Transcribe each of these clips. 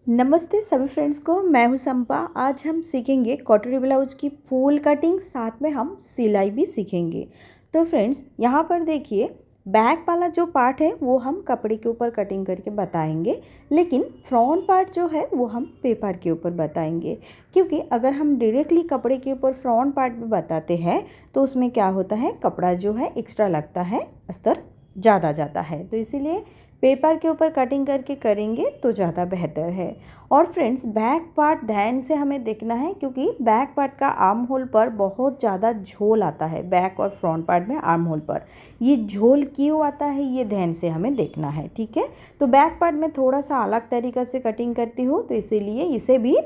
नमस्ते सभी फ्रेंड्स को। मैं हूं संपा। आज हम सीखेंगे कटोरी ब्लाउज की फुल कटिंग, साथ में हम सिलाई भी सीखेंगे। तो फ्रेंड्स यहाँ पर देखिए, बैक वाला जो पार्ट है वो हम कपड़े के ऊपर कटिंग करके बताएंगे, लेकिन फ्रंट पार्ट जो है वो हम पेपर के ऊपर बताएंगे। क्योंकि अगर हम डायरेक्टली कपड़े के ऊपर फ्रंट पार्ट भी बताते हैं तो उसमें क्या होता है, कपड़ा जो है एक्स्ट्रा लगता है, अस्तर ज़्यादा जाता है। तो इसीलिए पेपर के ऊपर कटिंग करके करेंगे तो ज़्यादा बेहतर है। और फ्रेंड्स, बैक पार्ट ध्यान से हमें देखना है, क्योंकि बैक पार्ट का आर्म होल पर बहुत ज़्यादा झोल आता है। बैक और फ्रंट पार्ट में आर्म होल पर ये झोल क्यों आता है, ये ध्यान से हमें देखना है, ठीक है। तो बैक पार्ट में थोड़ा सा अलग तरीक़ा से कटिंग करती हूँ, तो इसीलिए इसे भी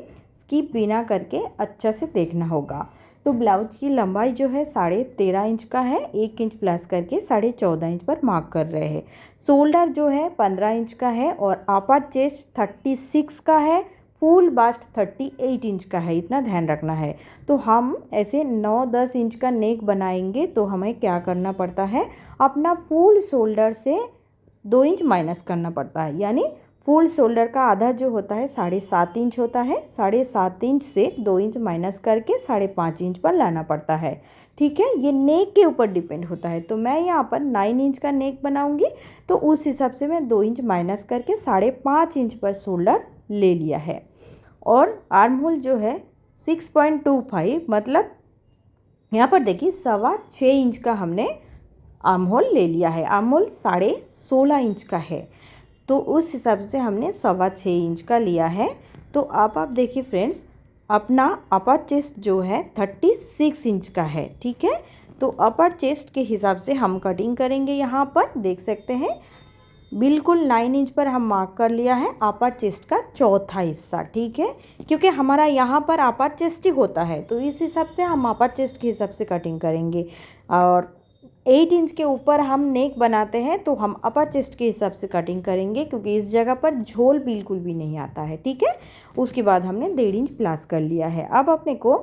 स्किप बिना करके अच्छा से देखना होगा। तो ब्लाउज की लंबाई जो है 13.5 इंच का है, 1 इंच प्लस करके 14.5 इंच पर मार्क कर रहे हैं। शोल्डर जो है 15 इंच का है और अपर चेस्ट 36 का है, फुल बास्ट 38 इंच का है, इतना ध्यान रखना है। तो हम ऐसे 9-10 इंच का नेक बनाएंगे तो हमें क्या करना पड़ता है, अपना फुल शोल्डर से 2 इंच माइनस करना पड़ता है। यानी फुल शोल्डर का आधा जो होता है 7.5 इंच होता है, 7.5 इंच से 2 इंच माइनस करके 5.5 इंच पर लाना पड़ता है, ठीक है। ये नेक के ऊपर डिपेंड होता है। तो मैं यहाँ पर 9 इंच का नेक बनाऊंगी, तो उस हिसाब से मैं 2 इंच माइनस करके 5.5 इंच पर शोल्डर ले लिया है। और आर्म होल जो है 6.25, मतलब यहाँ पर देखिए 6.25 इंच का हमने आर्म होल ले लिया है। आर्म होल 16.5 इंच का है, तो उस हिसाब से हमने 6.25 इंच का लिया है। तो आप देखिए फ्रेंड्स, अपना अपर चेस्ट जो है 36 इंच का है, ठीक है। तो अपर चेस्ट के हिसाब से हम कटिंग करेंगे। यहाँ पर देख सकते हैं बिल्कुल 9 इंच पर हम मार्क कर लिया है अपर चेस्ट का चौथा हिस्सा, ठीक है। क्योंकि हमारा यहाँ पर अपर चेस्ट ही होता है, तो इस हिसाब से हम अपर चेस्ट के हिसाब से कटिंग करेंगे। और 8 इंच के ऊपर हम नेक बनाते हैं तो हम अपर चेस्ट के हिसाब से कटिंग करेंगे, क्योंकि इस जगह पर झोल बिल्कुल भी नहीं आता है, ठीक है। उसके बाद हमने 1.5 इंच प्लस कर लिया है। अब अपने को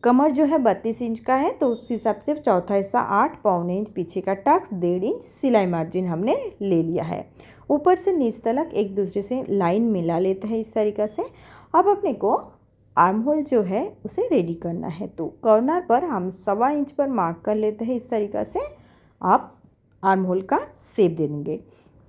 कमर जो है 32 इंच का है, तो उस हिसाब से चौथा हिस्सा 8 पौने इंच पीछे का टक्स, 1.5 इंच सिलाई मार्जिन हमने ले लिया है। ऊपर से नीचे तक एक दूसरे से लाइन मिला लेते हैं इस तरीक़ा से। अब अपने को आर्म होल जो है उसे रेडी करना है, तो कॉर्नर पर हम 1.25 इंच पर मार्क कर लेते हैं इस तरीक़ा से। आप आर्म होल का शेप दे देंगे।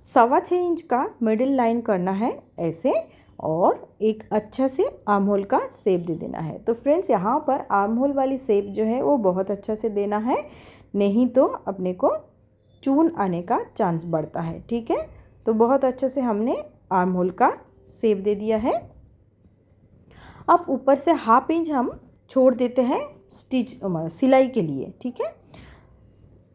6.25 इंच का मिडिल लाइन करना है ऐसे, और एक अच्छा से आर्म होल का शेप दे देना है। तो फ्रेंड्स, यहाँ पर आर्म होल वाली शेप जो है वो बहुत अच्छा से देना है, नहीं तो अपने को चून आने का चांस बढ़ता है, ठीक है। तो बहुत अच्छे से हमने आर्म होल का शेप दे दिया है। अब ऊपर से 1/2 इंच हम छोड़ देते हैं सिलाई के लिए, ठीक है।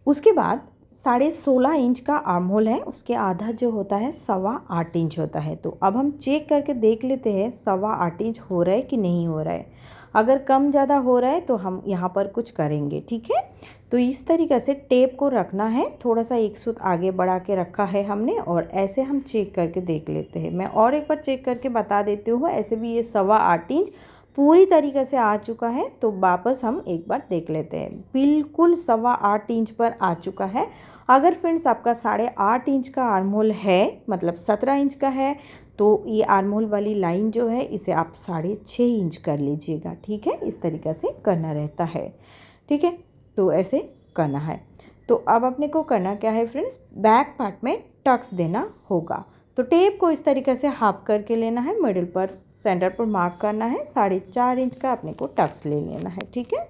उसके बाद 16.5 इंच का आर्म होल है, उसके आधा जो होता है 8.25 इंच होता है। तो अब हम चेक करके देख लेते हैं 8.25 इंच हो रहा है कि नहीं हो रहा है। अगर कम ज़्यादा हो रहा है तो हम यहाँ पर कुछ करेंगे, ठीक है। तो इस तरीक़े से टेप को रखना है, थोड़ा सा एक सूत आगे बढ़ा के रखा है हमने, और ऐसे हम चेक करके देख लेते हैं। मैं और एक बार चेक करके बता देती हूँ, ऐसे भी ये 8.25 इंच पूरी तरीके से आ चुका है, तो वापस हम एक बार देख लेते हैं। बिल्कुल 8.25 इंच पर आ चुका है। अगर फ्रेंड्स आपका 8.5 इंच का आर्म होल है, मतलब 17 इंच का है, तो ये आर्म होल वाली लाइन जो है इसे आप 6.5 इंच कर लीजिएगा, ठीक है। इस तरीक़े से करना रहता है, ठीक है। तो ऐसे करना है। तो अब अपने को करना क्या है फ्रेंड्स, बैक पार्ट में टक्स देना होगा। तो टेप को इस तरीके से हाफ करके लेना है, मिडिल पर सेंटर पर मार्क करना है, 4.5 इंच का अपने को टक्स ले लेना है, ठीक है।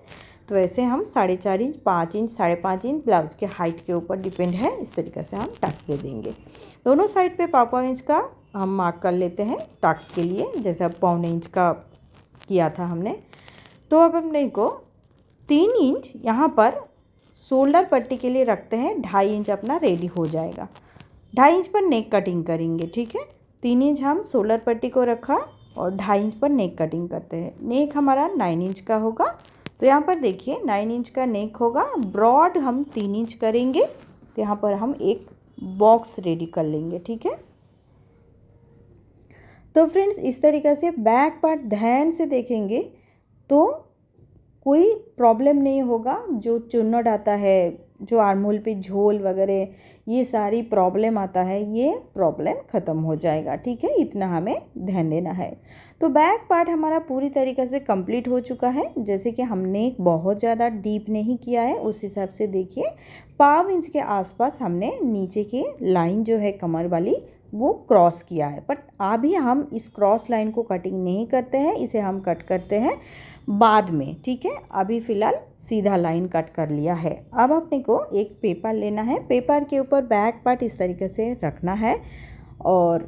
तो ऐसे हम 4.5 इंच, 5 इंच, 5.5 इंच ब्लाउज के हाइट के ऊपर डिपेंड है, इस तरीके से हम टक्स दे देंगे। दोनों साइड पे 5 इंच का हम मार्क कर लेते हैं टक्स के लिए, जैसे अब 1.25 इंच का किया था हमने। तो अब अपने को 3 इंच यहाँ पर शोल्डर पट्टी के लिए रखते हैं, 2.5 इंच अपना रेडी हो जाएगा। 2.5 इंच पर नेक कटिंग करेंगे, ठीक है। 3 इंच हम शोल्डर पट्टी को रखा और 2.5 इंच पर नेक कटिंग करते हैं। नेक हमारा 9 इंच का होगा, तो यहाँ पर देखिए 9 इंच का नेक होगा। ब्रॉड हम 3 इंच करेंगे, तो यहाँ पर हम एक बॉक्स रेडी कर लेंगे, ठीक है। तो फ्रेंड्स, इस तरीक़े से बैक पार्ट ध्यान से देखेंगे तो कोई प्रॉब्लम नहीं होगा। जो चुन्नट आता है जो आर्म होल पे झोल वगैरह ये सारी प्रॉब्लम आता है, ये प्रॉब्लम ख़त्म हो जाएगा। ठीक है, इतना हमें ध्यान देना है। तो बैक पार्ट हमारा पूरी तरीके से कंप्लीट हो चुका है। जैसे कि हमने बहुत ज़्यादा डीप नहीं किया है, उस हिसाब से देखिए 5 इंच के आसपास हमने नीचे की लाइन जो है कमर वाली वो क्रॉस किया है। बट अभी हम इस क्रॉस लाइन को कटिंग नहीं करते हैं, इसे हम कट करते हैं बाद में। ठीक है, अभी फ़िलहाल सीधा लाइन कट कर लिया है। अब अपने को एक पेपर लेना है, पेपर के ऊपर बैक पार्ट इस तरीके से रखना है और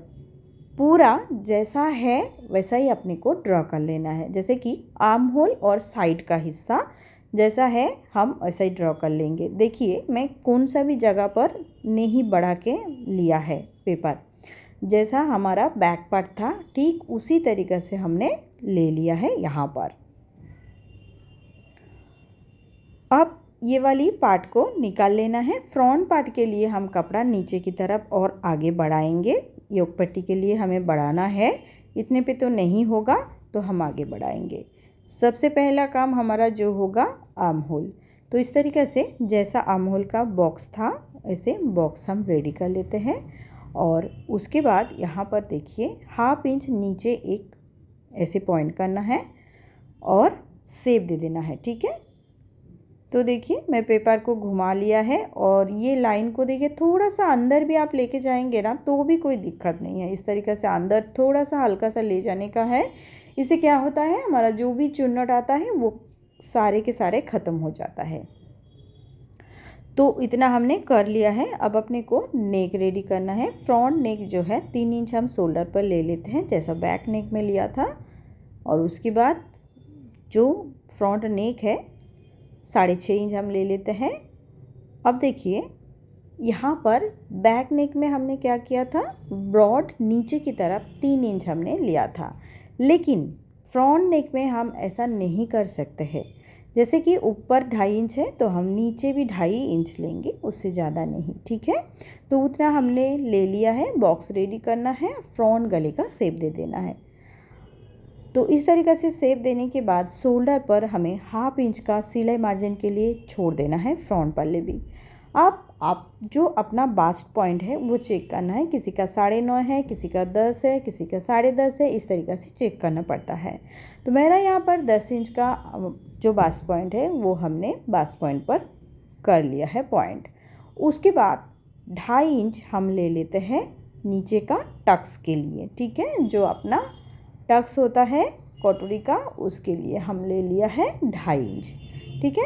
पूरा जैसा है वैसा ही अपने को ड्रॉ कर लेना है। जैसे कि आर्म होल और साइड का हिस्सा जैसा है हम ऐसा ही ड्रॉ कर लेंगे। देखिए मैं कौन सा भी जगह पर नहीं बढ़ा के लिया है पेपर, जैसा हमारा बैक पार्ट था ठीक उसी तरीके से हमने ले लिया है यहाँ पर। अब ये वाली पार्ट को निकाल लेना है। फ्रंट पार्ट के लिए हम कपड़ा नीचे की तरफ और आगे बढ़ाएंगे। योक पट्टी के लिए हमें बढ़ाना है, इतने पे तो नहीं होगा तो हम आगे बढ़ाएंगे। सबसे पहला काम हमारा जो होगा आर्म होल, तो इस तरीके से जैसा आर्म होल का बॉक्स था ऐसे बॉक्स हम रेडी कर लेते हैं। और उसके बाद यहाँ पर देखिए 1/2 इंच नीचे एक ऐसे पॉइंट करना है और शेप दे देना है। ठीक है, तो देखिए मैं पेपर को घुमा लिया है और ये लाइन को देखिए थोड़ा सा अंदर भी आप लेके जाएंगे ना तो भी कोई दिक्कत नहीं है। इस तरीके से अंदर थोड़ा सा हल्का सा ले जाने का है। इससे क्या होता है, हमारा जो भी चुन्नट आता है वो सारे के सारे ख़त्म हो जाता है। तो इतना हमने कर लिया है। अब अपने को नेक रेडी करना है। फ्रंट नेक जो है 3 इंच हम शोल्डर पर ले लेते हैं जैसा बैक नेक में लिया था। और उसके बाद जो फ्रंट नेक है 6.5 इंच हम ले लेते हैं। अब देखिए यहाँ पर बैक नेक में हमने क्या किया था, ब्रॉड नीचे की तरफ 3 इंच हमने लिया था, लेकिन फ्रंट नेक में हम ऐसा नहीं कर सकते हैं। जैसे कि ऊपर 2.5 इंच है तो हम नीचे भी 2.5 इंच लेंगे, उससे ज़्यादा नहीं। ठीक है, तो उतना हमने ले लिया है। बॉक्स रेडी करना है, फ्रंट गले का शेप दे देना है। तो इस तरीक़े से शेप देने के बाद शोल्डर पर हमें 1/2 इंच का सिलाई मार्जिन के लिए छोड़ देना है फ्रंट पल्ले भी। अब आप जो अपना बास्ट पॉइंट है वो चेक करना है। किसी का 9.5 है, किसी का 10 है, किसी का 10.5 है, इस तरीक़े से चेक करना पड़ता है। तो मेरा यहाँ पर 10 इंच का जो बास्ट पॉइंट है वो हमने बास्ट पॉइंट पर कर लिया है पॉइंट। उसके बाद 2.5 इंच हम ले लेते हैं नीचे का टक्स के लिए। ठीक है, जो अपना टक्स होता है कटोरी का उसके लिए हम ले लिया है 2.5 इंच। ठीक है,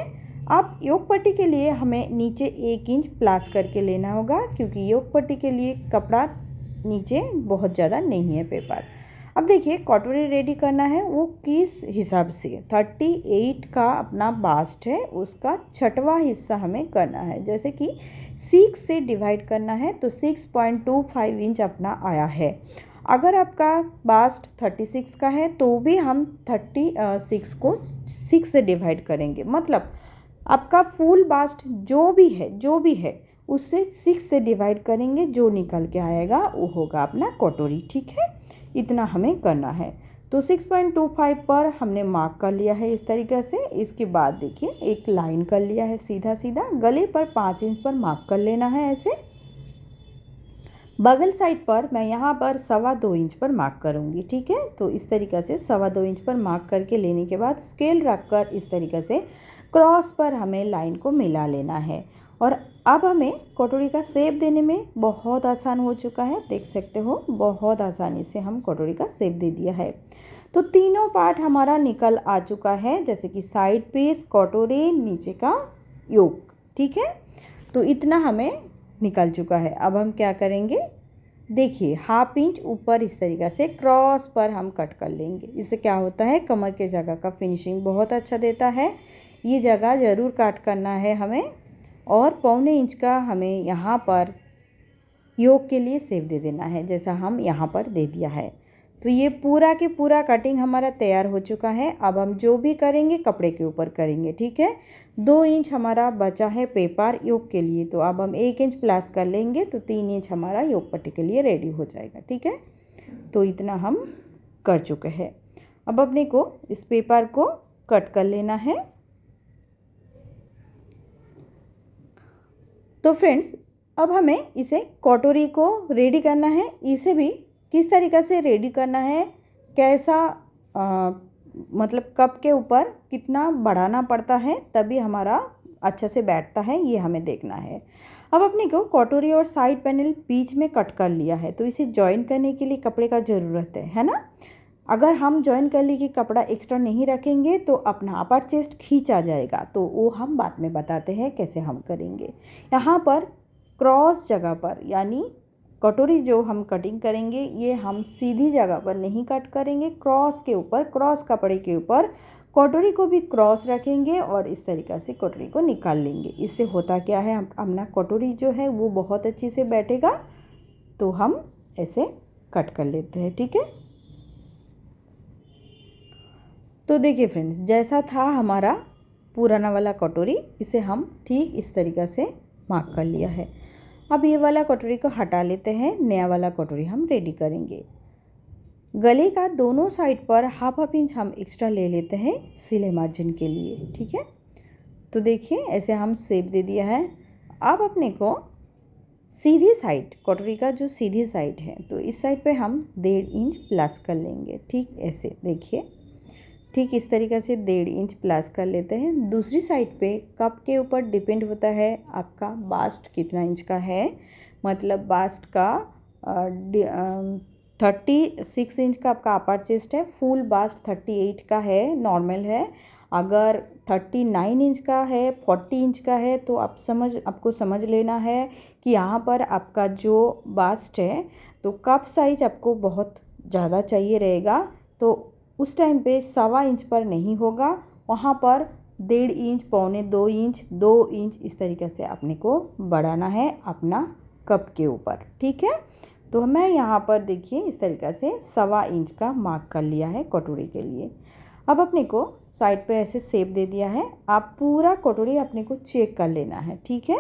अब योक पट्टी के लिए हमें नीचे 1 इंच प्लस करके लेना होगा, क्योंकि योक पट्टी के लिए कपड़ा नीचे बहुत ज़्यादा नहीं है पेपर। अब देखिए कटोरी रेडी करना है वो किस हिसाब से 38 का अपना बास्ट है उसका 6वां हिस्सा हमें करना है। जैसे कि 6 से डिवाइड करना है तो 6.25 इंच अपना आया है। अगर आपका बास्ट 36 का है तो भी हम 36 को 6 से डिवाइड करेंगे, मतलब आपका फुल बास्ट जो भी है उससे 6 से डिवाइड करेंगे, जो निकल के आएगा वो होगा अपना कटोरी। ठीक है, इतना हमें करना है। तो 6.25 पर हमने मार्क कर लिया है इस तरीके से। इसके बाद देखिए एक लाइन कर लिया है सीधा सीधा, गले पर 5 इंच पर मार्क कर लेना है ऐसे। बगल साइड पर मैं यहाँ पर 2.25 इंच पर मार्क करूँगी। ठीक है, तो इस तरीके से 2.25 इंच पर मार्क करके लेने के बाद स्केल रखकर इस तरीके से क्रॉस पर हमें लाइन को मिला लेना है। और अब हमें कटोरी का शेप देने में बहुत आसान हो चुका है, देख सकते हो बहुत आसानी से हम कटोरी का शेप दे दिया है। तो तीनों पार्ट हमारा निकल आ चुका है, जैसे कि साइड पीस, कटोरी, नीचे का योक। ठीक है, तो इतना हमें निकल चुका है। अब हम क्या करेंगे, देखिए 1/2 इंच ऊपर इस तरीक़े से क्रॉस पर हम कट कर लेंगे। इससे क्या होता है, कमर के जगह का फिनिशिंग बहुत अच्छा देता है। ये जगह ज़रूर काट करना है हमें। और 1.25 इंच का हमें यहाँ पर योक के लिए शेप दे देना है, जैसा हम यहाँ पर दे दिया है। तो ये पूरा के पूरा कटिंग हमारा तैयार हो चुका है। अब हम जो भी करेंगे कपड़े के ऊपर करेंगे। ठीक है, 2 इंच हमारा बचा है पेपर योक के लिए, तो अब हम 1 इंच प्लस कर लेंगे तो 3 इंच हमारा योक पट्टी के लिए रेडी हो जाएगा। ठीक है, तो इतना हम कर चुके हैं। अब अपने को इस पेपर को कट कर लेना है। तो फ्रेंड्स अब हमें इसे कटोरी को रेडी करना है। इसे भी किस तरीक़े से रेडी करना है, कैसा मतलब कप के ऊपर कितना बढ़ाना पड़ता है तभी हमारा अच्छे से बैठता है, ये हमें देखना है। अब अपने को कटोरी और साइड पैनल बीच में कट कर लिया है, तो इसे जॉइन करने के लिए कपड़े का ज़रूरत है ना। अगर हम जॉइन कर लिए कि कपड़ा एक्स्ट्रा नहीं रखेंगे तो अपना अपर चेस्ट खींचा जाएगा, तो वो हम बाद में बताते हैं कैसे हम करेंगे। यहाँ पर क्रॉस जगह पर, यानी कटोरी जो हम कटिंग करेंगे ये हम सीधी जगह पर नहीं कट करेंगे, क्रॉस के ऊपर, क्रॉस कपड़े के ऊपर कटोरी को भी क्रॉस रखेंगे और इस तरीक़े से कटोरी को निकाल लेंगे। इससे होता क्या है, अपना कटोरी जो है वो बहुत अच्छे से बैठेगा। तो हम ऐसे कट कर लेते हैं, ठीक है। तो देखिए फ्रेंड्स, जैसा था हमारा पुराना वाला कटोरी, इसे हम ठीक इस तरीक़े से मार्क कर लिया है। अब ये वाला कटोरी को हटा लेते हैं, नया वाला कटोरी हम रेडी करेंगे। गले का दोनों साइड पर हाफ हाफ इंच हम एक्स्ट्रा ले लेते हैं सिलाई मार्जिन के लिए, ठीक है। तो देखिए ऐसे हम शेप दे दिया है। अब अपने को सीधी साइड, कटोरी का जो सीधी साइड है, तो इस साइड पे हम 1.5 इंच प्लस कर लेंगे, ठीक ऐसे देखिए, ठीक इस तरीक़े से 1.5 इंच प्लस कर लेते हैं। दूसरी साइड पे कप के ऊपर डिपेंड होता है आपका बास्ट कितना इंच का है, मतलब बास्ट का 36 इंच का आपका अपर चेस्ट है, फुल बास्ट 38 का है, नॉर्मल है। अगर 39 इंच का है, 40 इंच का है, तो आपको समझ लेना है कि यहाँ पर आपका जो बास्ट है तो कप साइज आपको बहुत ज़्यादा चाहिए रहेगा, तो उस टाइम पे 1.25 इंच पर नहीं होगा, वहाँ पर 1.5 इंच, 1.25 इंच, 2 इंच इस तरीके से अपने को बढ़ाना है अपना कप के ऊपर, ठीक है। तो मैं यहाँ पर देखिए इस तरीक़े से 1.25 इंच का मार्क कर लिया है कटोरी के लिए। अब अपने को साइड पे ऐसे शेप दे दिया है। आप पूरा कटोरी अपने को चेक कर लेना है, ठीक है।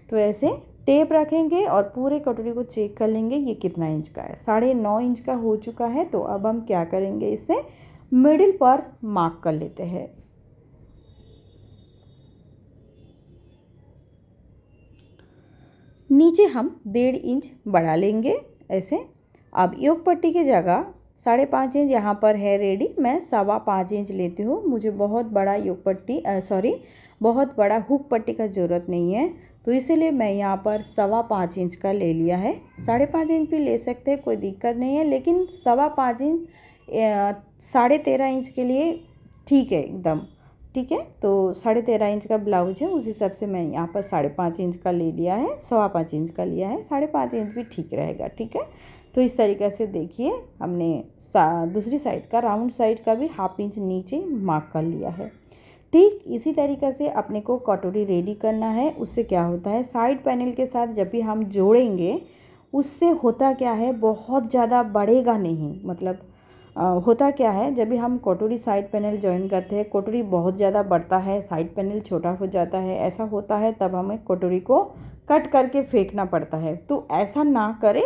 तो ऐसे टेप रखेंगे और पूरे कटोरी को चेक कर लेंगे ये कितना इंच का है। 9.5 इंच का हो चुका है। तो अब हम क्या करेंगे, इसे मिडिल पर मार्क कर लेते हैं। नीचे हम 1.5 इंच बढ़ा लेंगे ऐसे। अब योक पट्टी की जगह 5.5 इंच यहाँ पर है रेडी, मैं 5.25 इंच लेती हूँ। मुझे बहुत बड़ा योक पट्टी बहुत बड़ा हुक पट्टी का ज़रूरत नहीं है, तो इसीलिए मैं यहाँ पर 5.25 इंच का ले लिया है। 5.5 इंच भी ले सकते हैं, कोई दिक्कत नहीं है, लेकिन 5.25 इंच 13.5 इंच के लिए ठीक है, एकदम ठीक है। तो 13.5 इंच का ब्लाउज है, उस हिसाब से मैं यहाँ पर 5.5 इंच का ले लिया है, 5.25 इंच का लिया है, 5.5 इंच भी ठीक रहेगा, ठीक है। तो इस तरीक़े से देखिए हमने दूसरी साइड का, राउंड साइड का भी हाफ इंच नीचे मार्क कर लिया है। ठीक इसी तरीक़े से अपने को कटोरी रेडी करना है। उससे क्या होता है, साइड पैनल के साथ जब भी हम जोड़ेंगे उससे होता क्या है, बहुत ज़्यादा बढ़ेगा नहीं। मतलब होता क्या है, जब भी हम कटोरी साइड पैनल जॉइन करते हैं, कटोरी बहुत ज़्यादा बढ़ता है, साइड पैनल छोटा हो जाता है, ऐसा होता है, तब हमें कटोरी को कट करके फेंकना पड़ता है। तो ऐसा ना करें,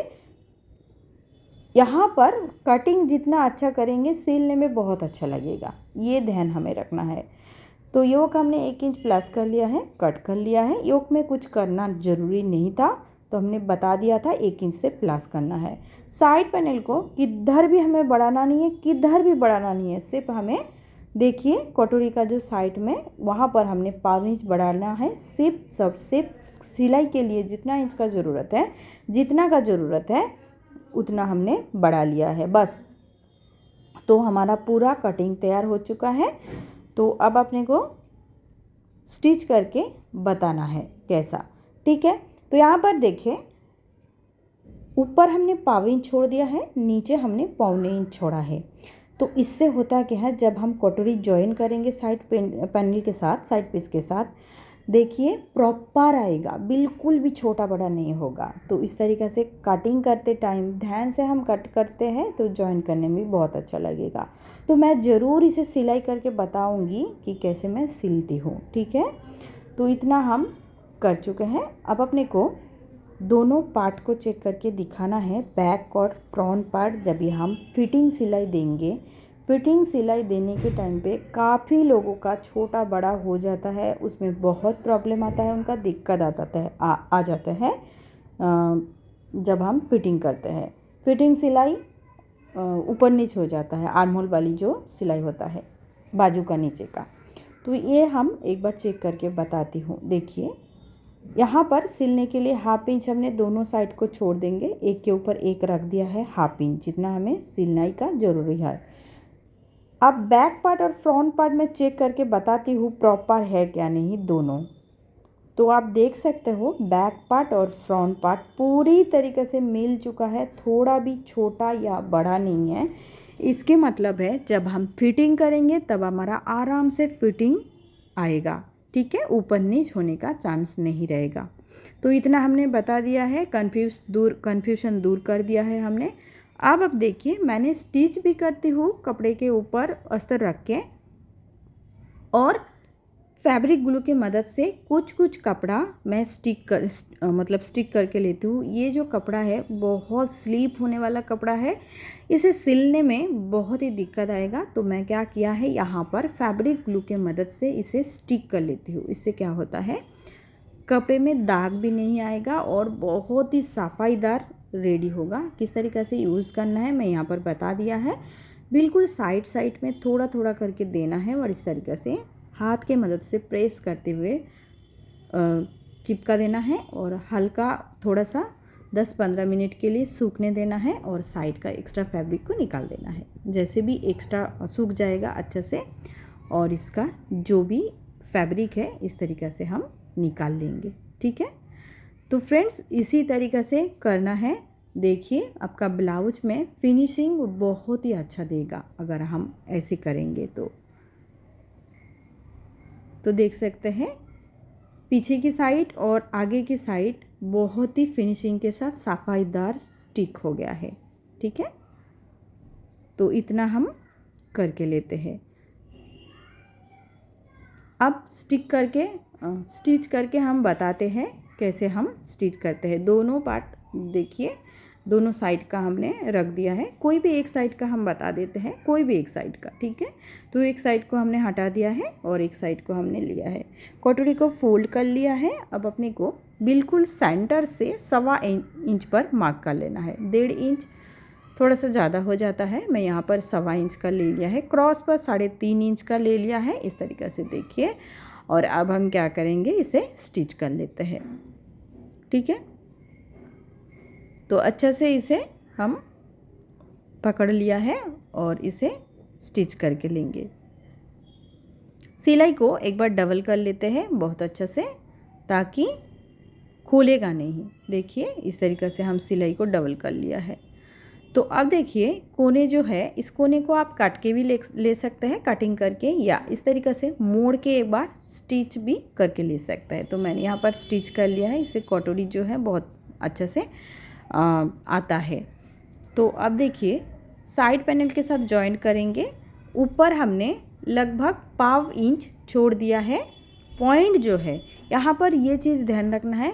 यहाँ पर कटिंग जितना अच्छा करेंगे सिलने में बहुत अच्छा लगेगा, ये ध्यान हमें रखना है। तो योक हमने 1 इंच प्लस कर लिया है, कट कर लिया है। योक में कुछ करना ज़रूरी नहीं था, तो हमने बता दिया था 1 इंच से प्लस करना है। साइड पैनल को किधर भी हमें बढ़ाना नहीं है, किधर भी बढ़ाना नहीं है, सिर्फ हमें देखिए कटोरी का जो साइड में वहाँ पर हमने 5 इंच बढ़ाना है। सिर्फ सिलाई के लिए जितना इंच का ज़रूरत है, जितना का ज़रूरत है उतना हमने बढ़ा लिया है बस। तो हमारा पूरा कटिंग तैयार हो चुका है। तो अब अपने को स्टिच करके बताना है कैसा, ठीक है। तो यहाँ पर देखिए ऊपर हमने 1.25 इंच छोड़ दिया है, नीचे हमने 1.25 इंच छोड़ा है। तो इससे होता क्या है, जब हम कटोरी जॉइन करेंगे साइड पैनल के साथ, साइड पीस के साथ, देखिए प्रॉपर आएगा, बिल्कुल भी छोटा बड़ा नहीं होगा। तो इस तरीक़े से कटिंग करते टाइम ध्यान से हम कट करते हैं तो जॉइन करने में बहुत अच्छा लगेगा। तो मैं ज़रूर इसे सिलाई करके बताऊंगी कि कैसे मैं सिलती हूँ, ठीक है। तो इतना हम कर चुके हैं। अब अपने को दोनों पार्ट को चेक करके दिखाना है, बैक और फ्रंट पार्ट। जब भी हम फिटिंग सिलाई देंगे, फिटिंग सिलाई देने के टाइम पे काफ़ी लोगों का छोटा बड़ा हो जाता है, उसमें बहुत प्रॉब्लम आता है, उनका दिक्कत आ जाता है जब हम फिटिंग करते हैं। फिटिंग सिलाई ऊपर नीचे हो जाता है, आर्म होल वाली जो सिलाई होता है बाजू का नीचे का। तो ये हम एक बार चेक करके बताती हूँ। देखिए यहाँ पर सिलने के लिए हाफ इंच हमने दोनों साइड को छोड़ देंगे, एक के ऊपर एक रख दिया है हाफ इंच जितना हमें सिलनाई का ज़रूरी है। अब बैक पार्ट और फ्रंट पार्ट में चेक करके बताती हूँ प्रॉपर है क्या नहीं दोनों। तो आप देख सकते हो बैक पार्ट और फ्रंट पार्ट पूरी तरीके से मिल चुका है, थोड़ा भी छोटा या बड़ा नहीं है। इसके मतलब है जब हम फिटिंग करेंगे तब हमारा आराम से फिटिंग आएगा, ठीक है, ऊपर नीच होने का चांस नहीं रहेगा। तो इतना हमने बता दिया है, कन्फ्यूजन दूर कर दिया है हमने। अब देखिए मैं स्टिच भी करती हूँ कपड़े के ऊपर अस्तर रख के, और फैब्रिक ग्लू की मदद से कुछ कपड़ा मैं स्टिक करके लेती हूँ। ये जो कपड़ा है बहुत स्लीप होने वाला कपड़ा है, इसे सिलने में बहुत ही दिक्कत आएगा। तो मैं क्या किया है, यहाँ पर फैब्रिक ग्लू की मदद से इसे स्टिक कर लेती हूँ। इससे क्या होता है, कपड़े में दाग भी नहीं आएगा और बहुत ही सफाईदार रेडी होगा। किस तरीक़े से यूज़ करना है मैं यहाँ पर बता दिया है। बिल्कुल साइड में थोड़ा थोड़ा करके देना है और इस तरीक़े से हाथ के मदद से प्रेस करते हुए चिपका देना है और हल्का थोड़ा सा 10-15 मिनट के लिए सूखने देना है और साइड का एक्स्ट्रा फैब्रिक को निकाल देना है। जैसे भी एक्स्ट्रा सूख जाएगा अच्छे से और इसका जो भी फैब्रिक है इस तरीक़े से हम निकाल लेंगे, ठीक है। तो फ्रेंड्स इसी तरीक़े से करना है। देखिए आपका ब्लाउज में फिनिशिंग बहुत ही अच्छा देगा अगर हम ऐसे करेंगे तो देख सकते हैं पीछे की साइड और आगे की साइड बहुत ही फिनिशिंग के साथ सफाईदार स्टिक हो गया है, ठीक है। तो इतना हम करके लेते हैं। अब स्टिच करके हम बताते हैं कैसे हम स्टिच करते हैं। दोनों पार्ट देखिए, दोनों साइड का हमने रख दिया है, कोई भी एक साइड का हम बता देते हैं, कोई भी एक साइड का, ठीक है। तो एक साइड को हमने हटा दिया है और एक साइड को हमने लिया है, कटोरी को फोल्ड कर लिया है। अब अपने को बिल्कुल सेंटर से 1.25 इंच पर मार्क कर लेना है। 1.5 इंच थोड़ा सा ज़्यादा हो जाता है, मैं यहाँ पर 1.25 इंच का ले लिया है, क्रॉस पर 3.5 इंच का ले लिया है, इस तरीक़े से देखिए। और अब हम क्या करेंगे, इसे स्टिच कर लेते हैं, ठीक है। तो अच्छा से इसे हम पकड़ लिया है और इसे स्टिच करके लेंगे। सिलाई को एक बार डबल कर लेते हैं बहुत अच्छा से ताकि खोलेगा नहीं। देखिए इस तरीक़े से हम सिलाई को डबल कर लिया है। तो अब देखिए कोने जो है, इस कोने को आप काट के भी ले सकते हैं कटिंग करके, या इस तरीक़े से मोड़ के एक बार स्टिच भी करके ले सकते हैं। तो मैंने यहाँ पर स्टिच कर लिया है, इससे कटोरी जो है बहुत अच्छा से आता है। तो अब देखिए साइड पैनल के साथ जॉइंट करेंगे। ऊपर हमने लगभग 1/2 इंच छोड़ दिया है। पॉइंट जो है यहाँ पर ये चीज़ ध्यान रखना है,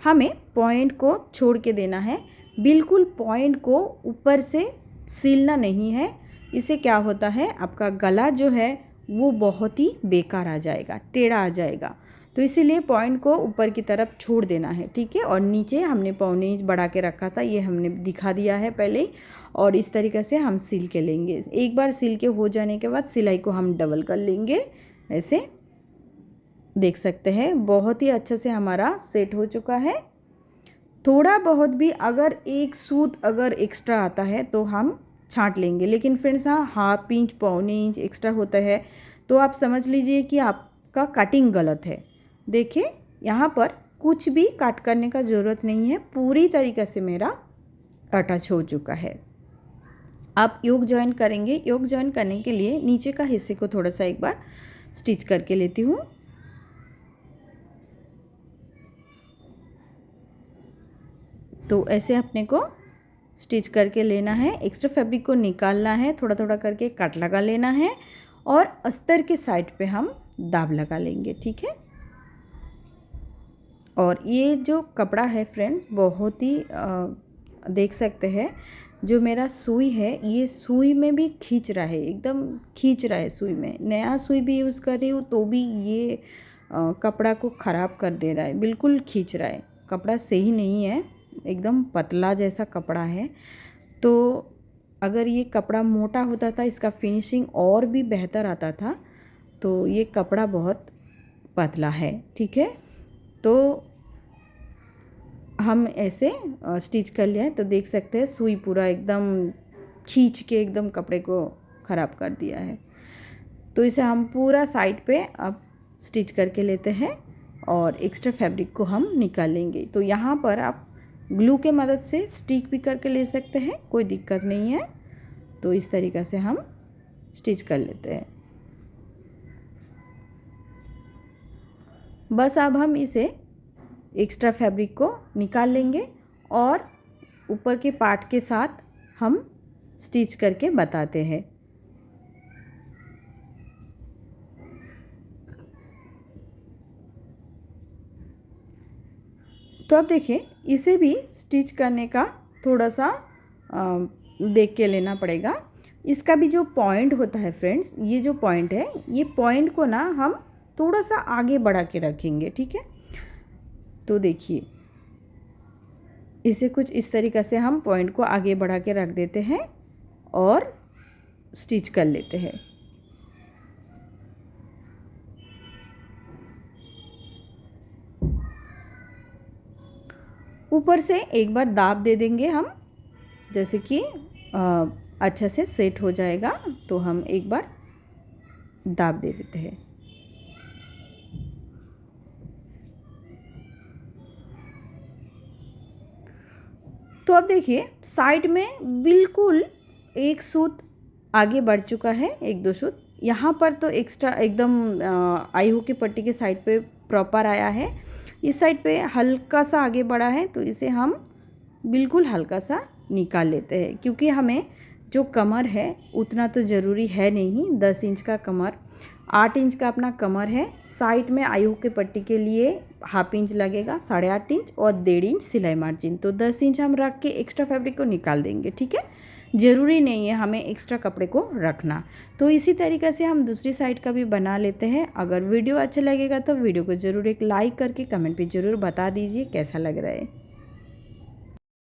हमें पॉइंट को छोड़ के देना है, बिल्कुल पॉइंट को ऊपर से सिलना नहीं है। इससे क्या होता है, आपका गला जो है वो बहुत ही बेकार आ जाएगा, टेढ़ा आ जाएगा। तो इसीलिए पॉइंट को ऊपर की तरफ छोड़ देना है, ठीक है। और नीचे हमने 1.25 इंच बढ़ा के रखा था, ये हमने दिखा दिया है पहले ही। और इस तरीक़े से हम सिल के लेंगे। एक बार सिल के हो जाने के बाद सिलाई को हम डबल कर लेंगे। ऐसे देख सकते हैं बहुत ही अच्छे से हमारा सेट हो चुका है। थोड़ा बहुत भी अगर एक सूत अगर एक्स्ट्रा आता है तो हम छांट लेंगे, लेकिन फ्रेंड्स हाँ 1/2 इंच 1.25 इंच एक्स्ट्रा होता है तो आप समझ लीजिए कि आपका कटिंग गलत है। देखिए यहाँ पर कुछ भी काट करने का ज़रूरत नहीं है, पूरी तरीक़े से मेरा अटैच हो चुका है। आप योक जॉइन करेंगे। योक जॉइन करने के लिए नीचे का हिस्से को थोड़ा सा एक बार स्टिच करके लेती हूँ। तो ऐसे अपने को स्टिच करके लेना है, एक्स्ट्रा फैब्रिक को निकालना है, थोड़ा थोड़ा करके कट लगा लेना है और अस्तर के साइड पे हम दाब लगा लेंगे, ठीक है। और ये जो कपड़ा है फ्रेंड्स बहुत ही देख सकते हैं जो मेरा सुई है ये सुई में भी खींच रहा है, एकदम खींच रहा है सुई में। नया सुई भी यूज़ कर रही हूँ तो भी ये कपड़ा को ख़राब कर दे रहा है, बिल्कुल खींच रहा है। कपड़ा सही नहीं है, एकदम पतला जैसा कपड़ा है। तो अगर ये कपड़ा मोटा होता था इसका फिनिशिंग और भी बेहतर आता था। तो ये कपड़ा बहुत पतला है, ठीक है। तो हम ऐसे स्टिच कर लिया है, तो देख सकते हैं सुई पूरा एकदम खींच के एकदम कपड़े को ख़राब कर दिया है। तो इसे हम पूरा साइड पे अब स्टिच करके लेते हैं और एक्स्ट्रा फैब्रिक को हम निकाल लेंगे। तो यहाँ पर आप ग्लू के मदद से स्टिक भी करके ले सकते हैं, कोई दिक्कत नहीं है। तो इस तरीक़े से हम स्टिच कर लेते हैं। बस अब हम इसे एक्स्ट्रा फैब्रिक को निकाल लेंगे और ऊपर के पार्ट के साथ हम स्टिच करके बताते हैं। तो अब देखिए इसे भी स्टिच करने का थोड़ा सा देख के लेना पड़ेगा। इसका भी जो पॉइंट होता है फ्रेंड्स, ये जो पॉइंट है, ये पॉइंट को ना हम थोड़ा सा आगे बढ़ा के रखेंगे, ठीक है। तो देखिए इसे कुछ इस तरीक़े से हम पॉइंट को आगे बढ़ा के रख देते हैं और स्टिच कर लेते हैं। ऊपर से एक बार दाब दे देंगे हम, जैसे कि अच्छा से सेट हो जाएगा। तो हम एक बार दाब दे देते हैं। तो अब देखिए साइड में बिल्कुल एक सूत आगे बढ़ चुका है, एक दो सूत। यहाँ पर तो एक्स्ट्रा एकदम आई हो की पट्टी के साइड पे प्रॉपर आया है। इस साइड पे हल्का सा आगे बढ़ा है, तो इसे हम बिल्कुल हल्का सा निकाल लेते हैं, क्योंकि हमें जो कमर है उतना तो ज़रूरी है नहीं। 10 इंच का कमर, 8 इंच का अपना कमर है। साइड में आई हो के पट्टी के लिए ½ इंच लगेगा, 8.5 इंच और 1.5 इंच सिलाई मार्जिन। तो 10 इंच हम रख के एक्स्ट्रा फैब्रिक को निकाल देंगे, ठीक है। ज़रूरी नहीं है हमें एक्स्ट्रा कपड़े को रखना। तो इसी तरीक़े से हम दूसरी साइड का भी बना लेते हैं। अगर वीडियो अच्छा लगेगा तो वीडियो को ज़रूर एक लाइक करके कमेंट पे ज़रूर बता दीजिए कैसा लग रहा है।